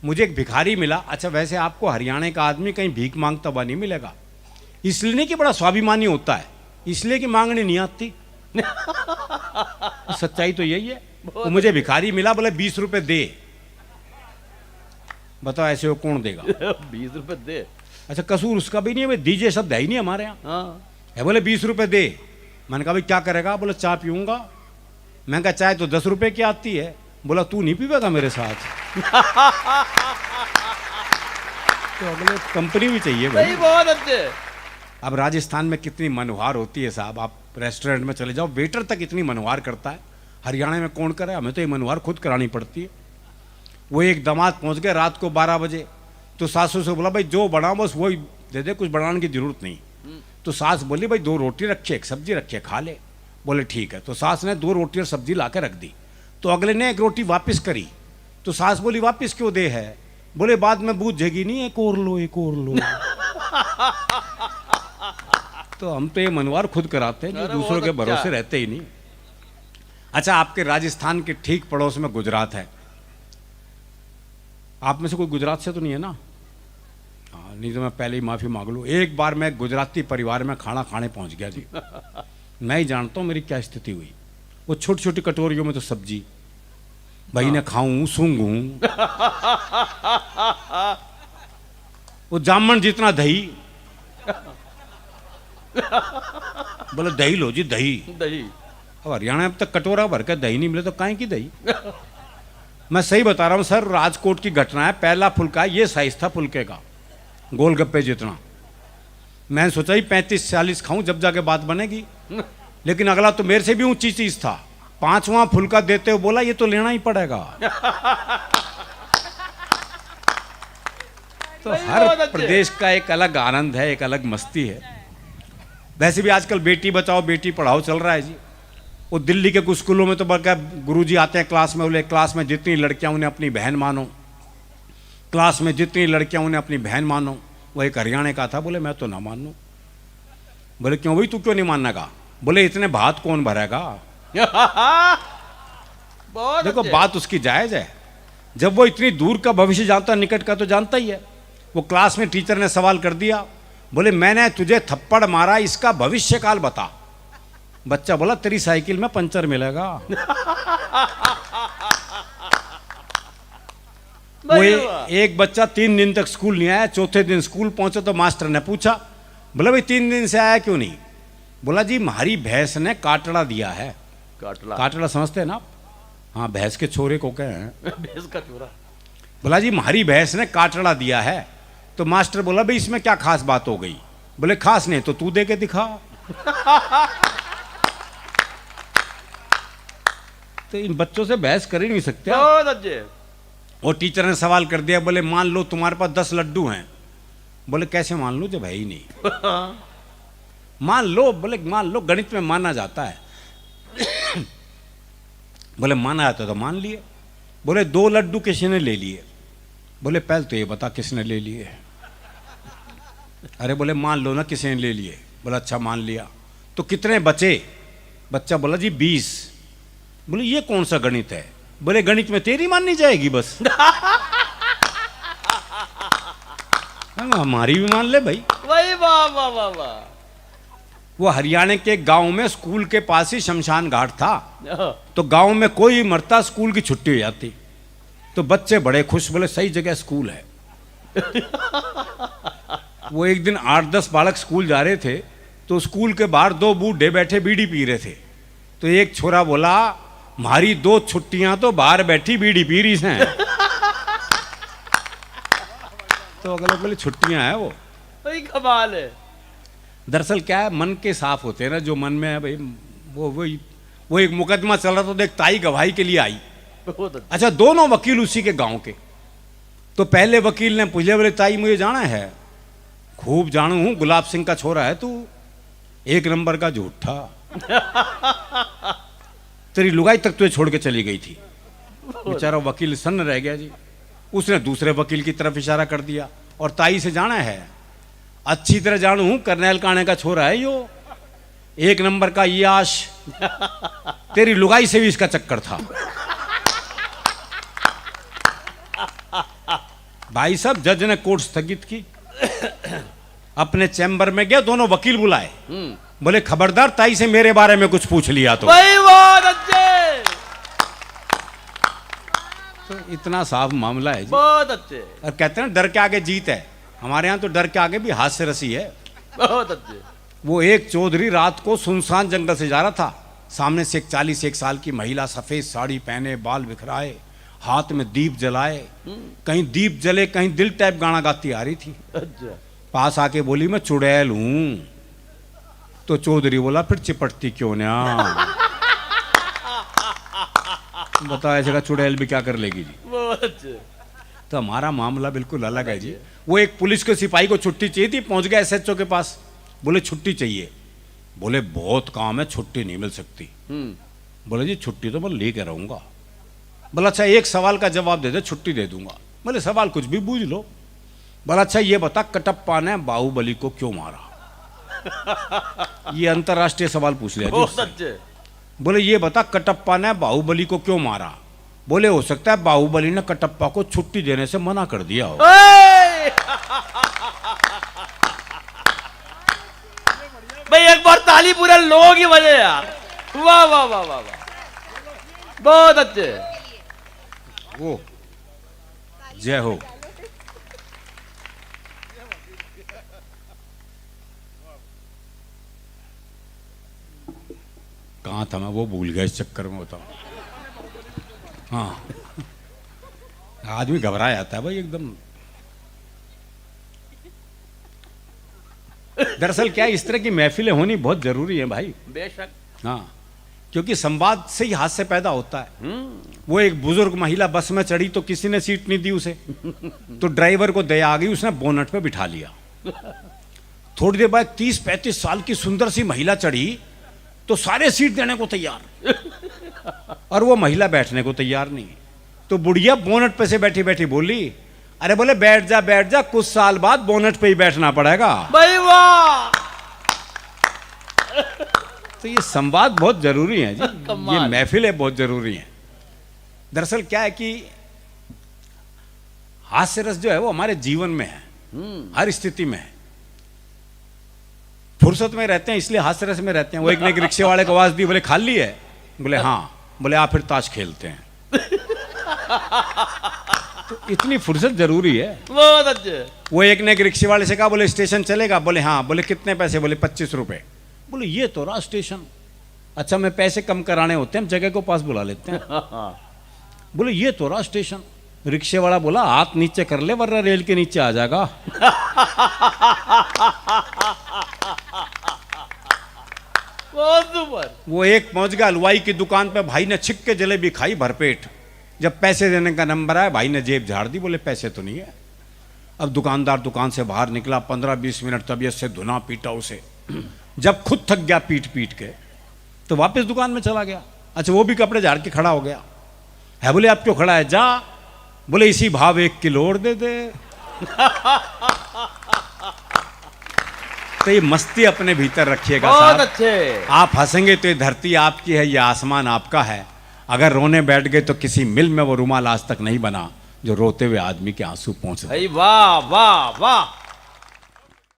मुझे एक भिखारी मिला। अच्छा वैसे आपको हरियाणा का आदमी कहीं भीख मांगता हुआ नहीं मिलेगा, इसलिए नहीं कि बड़ा स्वाभिमानी होता है, इसलिए कि मांगनी नहीं आती। सच्चाई तो यही है। वो मुझे भिखारी मिला, बोले 20 रुपए दे। बताओ ऐसे वो कौन देगा? 20 रुपए दे। अच्छा कसूर उसका भी नहीं है, दीजिए शब्द है ही नहीं हमारे यहाँ। हाँ। है बोले 20 रुपए दे। मैंने कहा भाई क्या करेगा? बोले चाय पीऊंगा। मैं कहा चाय तो 10 रुपए की आती है। बोला तू नहीं पीवेगा मेरे साथ? तो अगले कंपनी भी चाहिए भाई। बहुत अच्छे। अब राजस्थान में कितनी मनोहार होती है साहब, आप रेस्टोरेंट में चले जाओ, वेटर तक इतनी मनोहार करता है। हरियाणा में कौन करे? हमें तो ये मनोहार खुद करानी पड़ती है। वो एक दामाद पहुंच गए रात को 12 बजे, तो सासू से बोला भाई जो बना बस वही दे दे, कुछ बनाने की जरूरत नहीं। तो सास बोली भाई 2 रोटी रखिए, एक सब्जी रखिए, खा ले। बोले ठीक है। तो सास ने 2 रोटी और सब्जी ला के रख दी। तो अगले ने 1 रोटी वापस करी। तो सास बोली वापस क्यों दे है? बोले बाद में बूझेगी नहीं, एक और लो, एक और लो। तो हम तो ये मनवार खुद कराते हैं, जो दूसरों के भरोसे रहते ही नहीं। अच्छा आपके राजस्थान के ठीक पड़ोस में गुजरात है। आप में से कोई गुजरात से तो नहीं है ना? हाँ, नहीं तो मैं पहले ही माफी मांग लूँ। एक बार मैं गुजराती परिवार में खाना खाने पहुंच गया जी। मैं ही जानता हूँ मेरी क्या स्थिति हुई। वो छोटी छोटी कटोरियों में तो सब्जी, भाई ने खाऊं सूंघूं, वो जामन जितना दही। बोले दही लो जी, दही। दही। अब हरियाणा में तक कटोरा भर के दही नहीं मिले तो काहे की दही? मैं सही बता रहा हूँ सर, राजकोट की घटना है। पहला फुल्का ये साइज था फुल्के का, गोलगप्पे जितना। मैंने सोचा ही 35-40 खाऊं जब जाके बात बनेगी, लेकिन अगला तो मेरे से भी ऊंची चीज था। 5वां फुल्का देते हुए बोला ये तो लेना ही पड़ेगा। तो हर प्रदेश का एक अलग आनंद है, एक अलग मस्ती है। वैसे भी आजकल बेटी बचाओ बेटी पढ़ाओ चल रहा है जी। वो दिल्ली के कुछ स्कूलों में तो बल्कि गुरुजी आते हैं क्लास में, बोले क्लास में जितनी लड़कियां उन्हें अपनी बहन मानो, क्लास में जितनी लड़कियां उन्हें अपनी बहन मानो। वो एक हरियाणा का था, बोले मैं तो ना मानूं। बोले क्यों भाई, तू क्यों नहीं मानने का? बोले इतने भात कौन भरेगा। देखो बात उसकी जायज है, जब वो इतनी दूर का भविष्य जानता, निकट का तो जानता ही है। वो क्लास में टीचर ने सवाल कर दिया, बोले मैंने तुझे थप्पड़ मारा, इसका भविष्य काल बता। बच्चा बोला तेरी साइकिल में पंचर मिलेगा। वो एक बच्चा 3 दिन तक स्कूल नहीं आया। चौथे दिन स्कूल पहुंचे तो मास्टर ने पूछा, बोला भाई 3 दिन से आया क्यों नहीं? बोला जी हमारी भैंस ने काटड़ा दिया है। काटड़ा समझते हैं ना आप? हाँ, भैंस के छोरे को कहे हैं भैंस का छोरा। बोला जी हमारी भैंस ने काटड़ा दिया है। तो मास्टर बोला भाई इसमें क्या खास बात हो गई? बोले खास नहीं तो तू दे के दिखा। तो इन बच्चों से बहस कर ही नहीं सकते। और टीचर ने सवाल कर दिया, बोले मान लो तुम्हारे पास 10 लड्डू हैं। बोले कैसे मान लो जब है ही नहीं। मान लो, बोले मान लो, गणित में माना जाता है। बोले माना जाता तो मान लिए। बोले 2 लड्डू किसी ने ले लिए। बोले पहले तो ये बता किसने ले लिए। अरे बोले मान लो ना किसी ने ले लिए। बोला अच्छा मान लिया, तो कितने बचे? बच्चा बोला जी 20। बोले ये कौन सा गणित है? बोले गणित में तेरी माननी जाएगी बस। हमारी भी मान ले भाई। वाह वाह वाह वाह वाह। वो हरियाणा के गांव में स्कूल के पास ही शमशान घाट था। तो गांव में कोई मरता, स्कूल की छुट्टी हो जाती, तो बच्चे बड़े खुश, बोले सही जगह स्कूल है। वो एक दिन 8-10 बालक स्कूल जा रहे थे, तो स्कूल के बाहर 2 बूढ़े बैठे बीड़ी पी रहे थे। तो एक छोरा बोला हमारी 2 छुट्टियां तो बाहर बैठी बीड़ी पी रही हैं। तो अगले बोले छुट्टियां हैं वो। भाई कमाल है। दरअसल क्या है, मन के साफ होते हैं ना, जो मन में है भाई वो एक मुकदमा चल रहा था, तो एक ताई गवाही के लिए आई। अच्छा, दोनों वकील उसी के गांव के। तो पहले वकील ने पूछा, बोले ताई मुझे जाना है। खूब जानू हूं, गुलाब सिंह का छोरा है तू, 1 नंबर का झूठा। तेरी लुगाई तक तुझे छोड़ के चली गई थी। बेचारा वकील सन्न रह गया जी। उसने दूसरे वकील की तरफ इशारा कर दिया और ताई से जाना है। अच्छी तरह जानू हूं, करनैल काने का छोरा है यो, 1 नंबर का याश। तेरी लुगाई से भी इसका चक्कर था। भाई साहब जज ने कोर्ट स्थगित की, अपने चैम्बर में गया, दोनों वकील बुलाए, बोले खबरदार ताई से मेरे बारे में कुछ पूछ लिया तो। भाई बहुत अच्छे, तो इतना साफ मामला है जी। बहुत अच्छे, और कहते हैं ना डर के आगे जीत है, हमारे यहाँ तो डर के आगे भी हास्य रसी है। बहुत अच्छे। वो एक चौधरी रात को सुनसान जंगल से जा रहा था, सामने से एक 41 साल की महिला सफेद साड़ी पहने, बाल बिखराए, हाथ में दीप जलाए, कहीं दीप जले कहीं दिल टाइप गाना गाती आ रही थी। अच्छा, पास आके बोली मैं चुड़ैल हूं। तो चौधरी बोला फिर चिपटती क्यों ना। बताओ ऐसे का चुड़ैल भी क्या कर लेगी जी। बहुत अच्छे। तो हमारा मामला बिल्कुल अलग है जी। वो एक पुलिस के सिपाही को छुट्टी चाहिए थी, पहुंच गया एसएचओ के पास, बोले छुट्टी चाहिए, बोले बहुत काम है छुट्टी नहीं मिल सकती। बोले जी छुट्टी तो मैं लेके रहूंगा। बोला अच्छा एक सवाल का जवाब दे दे छुट्टी दे दूंगा। बोले सवाल कुछ भी बूझ लो। बोला अच्छा ये बता कटप्पा ने बाहुबली को क्यों मारा। ये अंतरराष्ट्रीय सवाल पूछ लिया जी बहुत उससे। अच्छे। बोले ये बता कटप्पा ने बाहुबली को क्यों मारा। बोले हो सकता है बाहुबली ने कटप्पा को छुट्टी देने से मना कर दिया हो। ओए! भाई एक बार ताली पूरे लोगों की वजह यार। वाह वाह वाह वाह वाह, बहुत अच्छे। वो जय हो। कहाँ था मैं, वो भूल गया इस चक्कर में, बताओ। हाँ आदमी घबरा जाता है भाई एकदम। दरअसल क्या है, इस तरह की महफिलें होनी बहुत जरूरी है भाई। बेशक। हाँ क्योंकि संवाद से ही हास्य पैदा होता है। वो एक बुजुर्ग महिला बस में चढ़ी तो किसी ने सीट नहीं दी उसे, तो ड्राइवर को दया आ गई, उसने बोनट पे बिठा लिया। थोड़ी देर बाद 30-35 साल की सुंदर सी महिला चढ़ी तो सारे सीट देने को तैयार, और वो महिला बैठने को तैयार नहीं। तो बुढ़िया बोनट पे से बैठी बैठी बोली, अरे बोले बैठ जा, कुछ साल बाद बोनट पे ही बैठना पड़ेगा। भाई वाह, तो ये संवाद बहुत जरूरी है जी, कमाल। ये महफिलें बहुत जरूरी हैं। दरअसल क्या है कि हास्य रस जो है वो हमारे जीवन में है, हर स्थिति में है। फुर्सत में रहते हैं इसलिए हास्य रस में रहते हैं। वो एक ने एक रिक्शे वाले को आवाज दी, बोले खाली है, बोले हाँ, बोले आप फिर ताश खेलते हैं। तो इतनी फुर्सत जरूरी है। बहुत अच्छे। वो एक ने एक रिक्शे वाले से कहा, बोले स्टेशन चलेगा, बोले हाँ, बोले कितने पैसे, बोले 25 रुपए। बोले ये तो रहा स्टेशन, अच्छा मैं पैसे कम कराने होते हैं हम जगह को पास बुला लेते हैं। बोले ये तो रहा स्टेशन। रिक्शे वाला बोला हाथ नीचे कर ले वरना रेल के नीचे आ जाएगा। बहुत सुपर। वो एक पहुंच गया हलवाई की दुकान पे, भाई ने छिक के जलेबी खाई भरपेट। जब पैसे देने का नंबर आया, भाई ने जेब झाड़ दी, बोले पैसे तो नहीं है। अब दुकानदार दुकान से बाहर निकला, 15-20 मिनट तबीयत से धुना पीटा उसे। जब खुद थक गया पीट पीट के, तो वापस दुकान में चला गया। अच्छा वो भी कपड़े झाड़ के खड़ा हो गया है। बोले आप क्यों खड़ा है, जा। बोले इसी भाव 1 किलो और दे दे। तो ये मस्ती अपने भीतर रखिएगा बहुत साहब। अच्छे। आप हंसेंगे तो ये धरती आपकी है, ये आसमान आपका है। अगर रोने बैठ गए तो किसी मिल में वो रुमाल आज तक नहीं बना जो रोते हुए आदमी के आंसू पहुंच। भाई वाह वाह वाह।